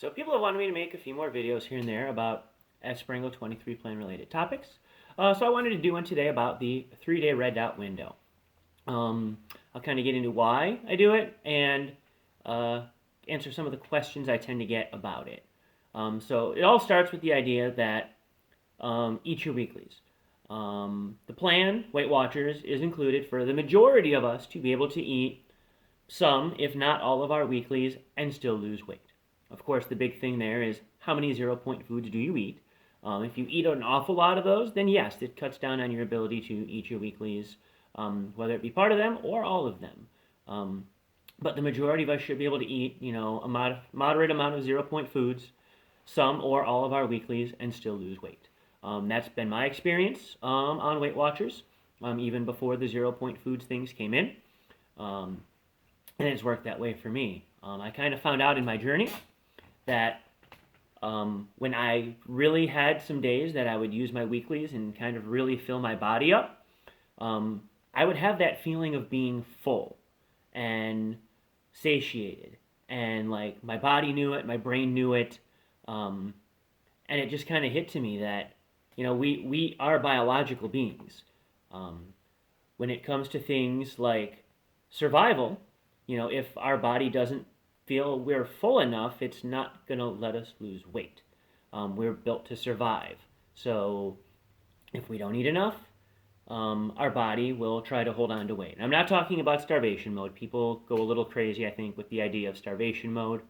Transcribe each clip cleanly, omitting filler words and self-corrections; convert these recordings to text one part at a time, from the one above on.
So people have wanted me to make a few more videos here and there about Esperingo 23 plan related topics. So I wanted to do one today about the 3-day red dot window. I'll kind of get into why I do it and answer some of the questions I tend to get about it. So it all starts with the idea that eat your weeklies. The plan, Weight Watchers, is included for the majority of us to be able to eat some, if not all, of our weeklies and still lose weight. Of course, the big thing there is how many 0-point foods do you eat? If you eat an awful lot of those, then yes, it cuts down on your ability to eat your weeklies, whether it be part of them or all of them. But the majority of us should be able to eat, a moderate amount of 0-point foods, some or all of our weeklies, and still lose weight. That's been my experience on Weight Watchers, even before the 0-point foods things came in. And it's worked that way for me. I kind of found out in my journey that when I really had some days that I would use my weeklies and kind of really fill my body up, I would have that feeling of being full and satiated. And like my body knew it, my brain knew it. And it just kind of hit to me that, we are biological beings. When it comes to things like survival, if our body doesn't feel we're full enough, it's not going to let us lose weight. We're built to survive. So if we don't eat enough, our body will try to hold on to weight. I'm not talking about starvation mode. People go a little crazy, I think, with the idea of starvation mode.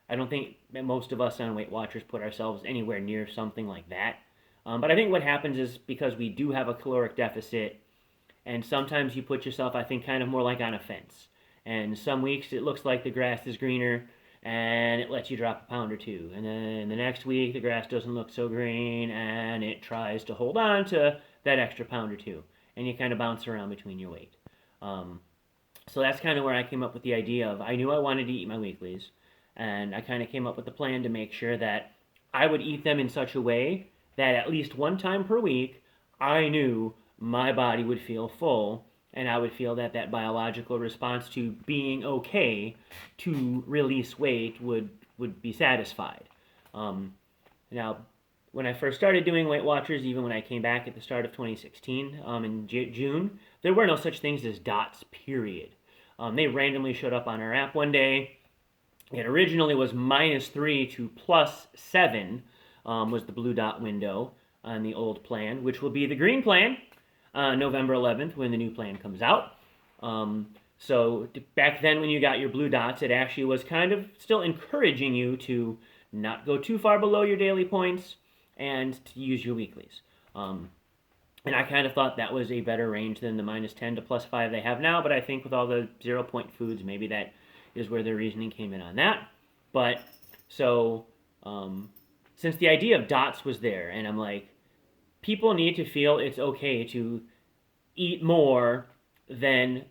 I don't think that most of us on Weight Watchers put ourselves anywhere near something like that. But I think what happens is because we do have a caloric deficit, and sometimes you put yourself, I think, kind of more like on a fence. And some weeks it looks like the grass is greener and it lets you drop a pound or two. And then the next week the grass doesn't look so green and it tries to hold on to that extra pound or two. And you kind of bounce around between your weight. So that's kind of where I came up with the idea of I knew I wanted to eat my weeklies. And I kind of came up with a plan to make sure that I would eat them in such a way that at least one time per week I knew my body would feel full and I would feel that that biological response to being okay to release weight would be satisfied. Now, when I first started doing Weight Watchers, even when I came back at the start of 2016 in June, there were no such things as dots, period. They randomly showed up on our app one day. It originally was -3 to +7 was the blue dot window on the old plan, which will be the green plan November 11th when the new plan comes out. So back then when you got your blue dots, it actually was kind of still encouraging you to not go too far below your daily points and to use your weeklies. And I kind of thought that was a better range than the -10 to +5 they have now, but I think with all the 0-point foods, maybe that is where their reasoning came in on that. But so since the idea of dots was there, and I'm like, people need to feel it's okay to eat more than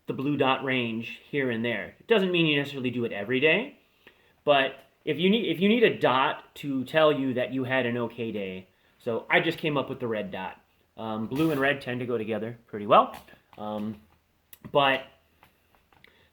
the blue dot range here and there. It doesn't mean you necessarily do it every day, but if you need a dot to tell you that you had an okay day, so I just came up with the red dot. Blue and red tend to go together pretty well, but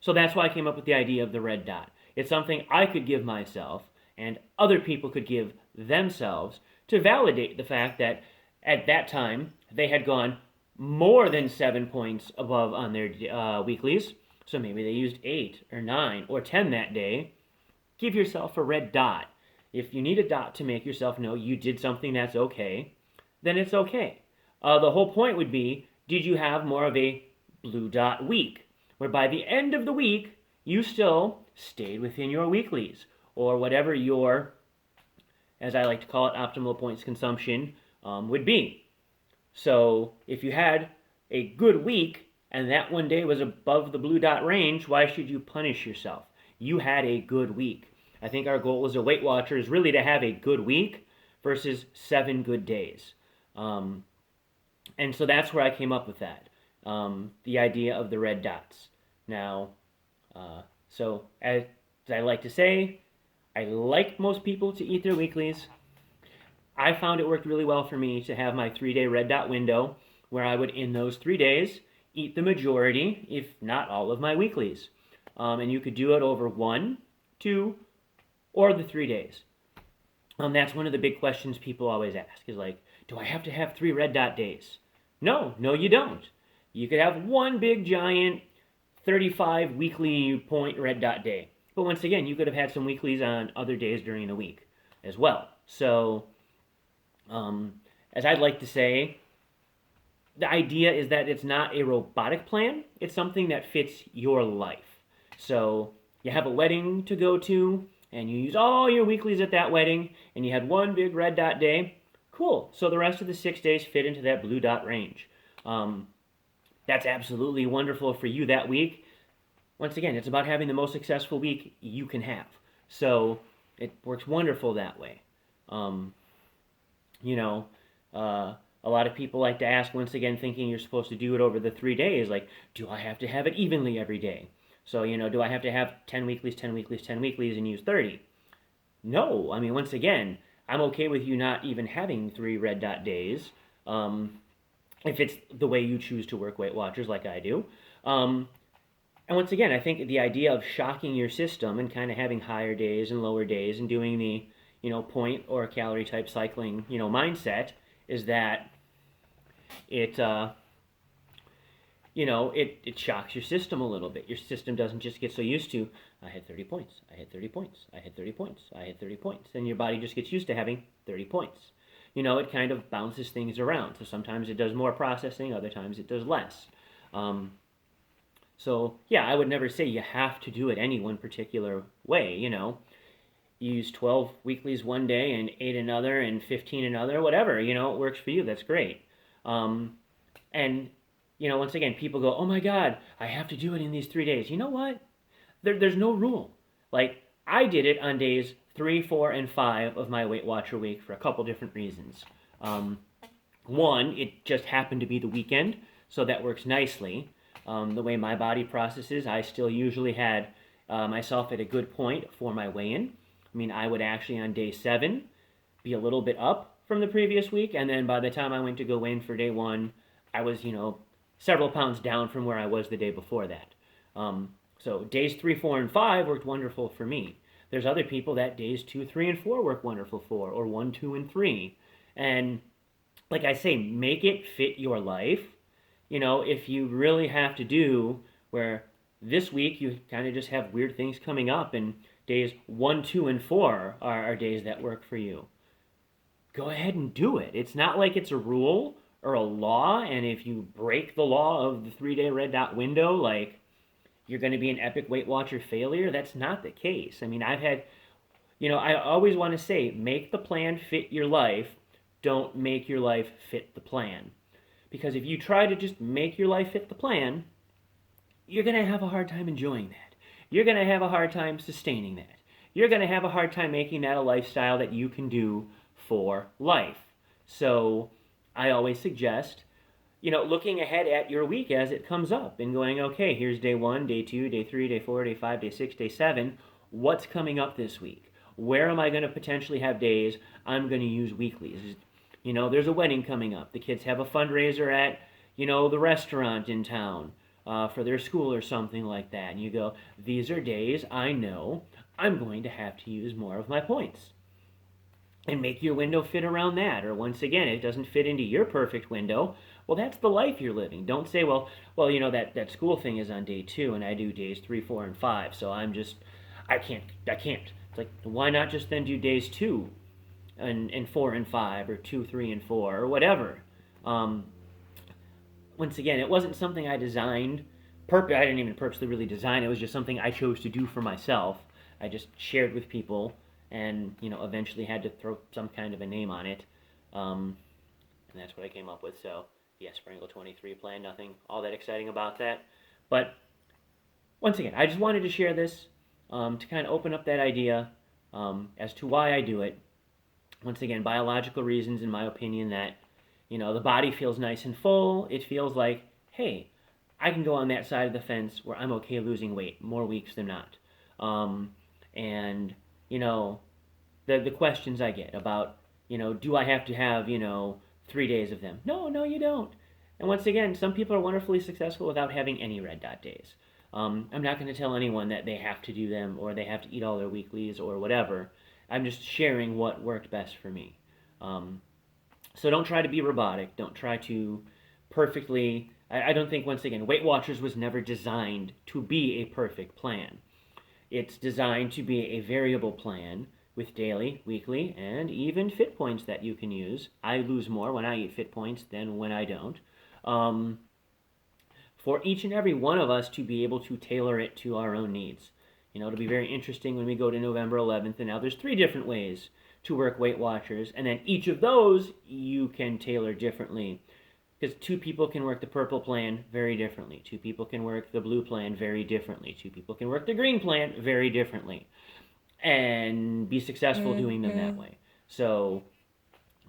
so that's why I came up with the idea of the red dot. It's something I could give myself and other people could give themselves to validate the fact that at that time they had gone more than 7 points above on their weeklies. So maybe they used 8 or 9 or 10 that day. Give yourself a red dot. If you need a dot to make yourself know you did something that's okay, then it's okay. The whole point would be, did you have more of a blue dot week, where by the end of the week you still stayed within your weeklies, or whatever your, as I like to call it, optimal points consumption would be. So if you had a good week and that one day was above the blue dot range, why should you punish yourself? You had a good week. I think our goal as a Weight Watcher is really to have a good week versus 7 good days. And so that's where I came up with that, the idea of the red dots. Now, so as I like to say, I like most people to eat their weeklies. I found it worked really well for me to have my 3-day red dot window where I would, in those 3 days, eat the majority, if not all, of my weeklies. And you could do it over 1, 2, or the 3 days? That's one of the big questions people always ask is like, do I have to have 3 red dot days? No, you don't. You could have one big giant 35 weekly point red dot day. But once again, you could have had some weeklies on other days during the week as well. So, as I'd like to say, the idea is that it's not a robotic plan. It's something that fits your life. So you have a wedding to go to, and you use all your weeklies at that wedding, and you had one big red dot day. Cool. So the rest of the 6 days fit into that blue dot range. That's absolutely wonderful for you that week. Once again, it's about having the most successful week you can have. So it works wonderful that way. You know, a lot of people like to ask, once again, thinking you're supposed to do it over the 3 days, like, do I have to have it evenly every day? So, do I have to have 10 weeklies, 10 weeklies, 10 weeklies, and use 30? No. I mean, once again, I'm okay with you not even having 3 red dot days, if it's the way you choose to work Weight Watchers like I do. And once again, I think the idea of shocking your system and kind of having higher days and lower days and doing the, point or calorie type cycling, mindset is that it shocks your system a little bit. Your system doesn't just get so used to, I had 30 points, I had 30 points, I had 30 points, I had 30 points. And your body just gets used to having 30 points. It kind of bounces things around. So sometimes it does more processing, other times it does less. So yeah, I would never say you have to do it any one particular way, You use 12 weeklies one day and 8 another and 15 another, whatever, it works for you. That's great. And once again, people go, oh my God, I have to do it in these 3 days. You know what? There's no rule. Like, I did it on days 3, 4, and 5 of my Weight Watcher week for a couple different reasons. One, it just happened to be the weekend, so that works nicely. The way my body processes, I still usually had myself at a good point for my weigh-in. I mean, I would actually on day 7 be a little bit up from the previous week, and then by the time I went to go in for day 1, I was, several pounds down from where I was the day before that. So days 3, 4, and 5 worked wonderful for me. There's other people that days 2, 3, and 4 work wonderful for, or 1, 2, and 3. And like I say, make it fit your life. If you really have to do where this week you kind of just have weird things coming up and days 1, 2, and 4 are days that work for you, go ahead and do it. It's not like it's a rule or a law, and if you break the law of the 3-day red dot window, like, you're going to be an epic Weight Watcher failure. That's not the case. I mean, I've had, I always want to say, make the plan fit your life. Don't make your life fit the plan. Because if you try to just make your life fit the plan, you're going to have a hard time enjoying that. You're going to have a hard time sustaining that. You're going to have a hard time making that a lifestyle that you can do for life. So I always suggest, looking ahead at your week as it comes up and going, okay, here's day 1, day 2, day 3, day 4, day 5, day 6, day 7. What's coming up this week? Where am I going to potentially have days I'm going to use weeklies? There's a wedding coming up. The kids have a fundraiser at, the restaurant in town for their school or something like that. And you go, these are days I know I'm going to have to use more of my points. And make your window fit around that. Or once again, it doesn't fit into your perfect window. Well, that's the life you're living. Don't say, well, that school thing is on day 2 and I do days 3, 4, and 5. So I can't. It's like, why not just then do days 2 and 4 and 5 or 2, 3, and 4 or whatever? Once again, it wasn't something I designed. I didn't even purposely really design. It was just something I chose to do for myself. I just shared with people and, eventually had to throw some kind of a name on it. And that's what I came up with. So, the Espringle 23 plan, nothing all that exciting about that. But, once again, I just wanted to share this to kind of open up that idea as to why I do it. Once again, biological reasons, in my opinion, that, the body feels nice and full. It feels like, hey, I can go on that side of the fence where I'm okay losing weight more weeks than not. And, the questions I get about, do I have to have, 3 days of them? No, you don't. And once again, some people are wonderfully successful without having any red dot days. I'm not going to tell anyone that they have to do them or they have to eat all their weeklies or whatever. I'm just sharing what worked best for me. So don't try to be robotic. Don't try to perfectly. I don't think, once again, Weight Watchers was never designed to be a perfect plan. It's designed to be a variable plan with daily, weekly, and even fit points that you can use. I lose more when I eat fit points than when I don't. For each and every one of us to be able to tailor it to our own needs. It'll be very interesting when we go to November 11th, and now there's 3 different ways to work Weight Watchers, and then each of those you can tailor differently. Because 2 people can work the purple plan very differently. 2 people can work the blue plan very differently. 2 people can work the green plan very differently. And be successful doing them that way. So,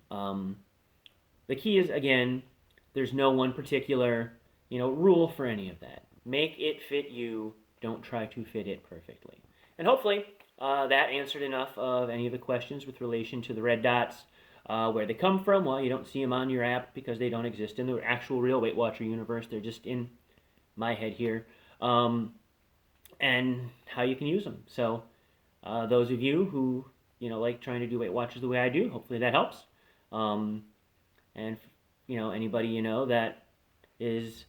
the key is, again, there's no one particular, rule for any of that. Make it fit you. Don't try to fit it perfectly. And hopefully, that answered enough of any of the questions with relation to the red dots. Where they come from, well, you don't see them on your app because they don't exist in the actual real Weight Watcher universe. They're just in my head here. And how you can use them. So, those of you who, like trying to do Weight Watchers the way I do, hopefully that helps. And, anybody, that is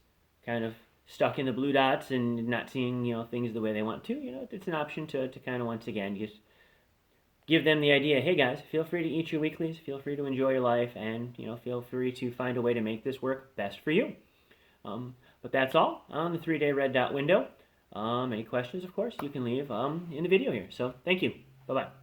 kind of stuck in the blue dots and not seeing, things the way they want to, it's an option to kind of, once again, just give them the idea, hey guys, feel free to eat your weeklies, feel free to enjoy your life, and, feel free to find a way to make this work best for you. But that's all on the 3-day red dot window. Any questions, of course, you can leave in the video here. So thank you. Bye-bye.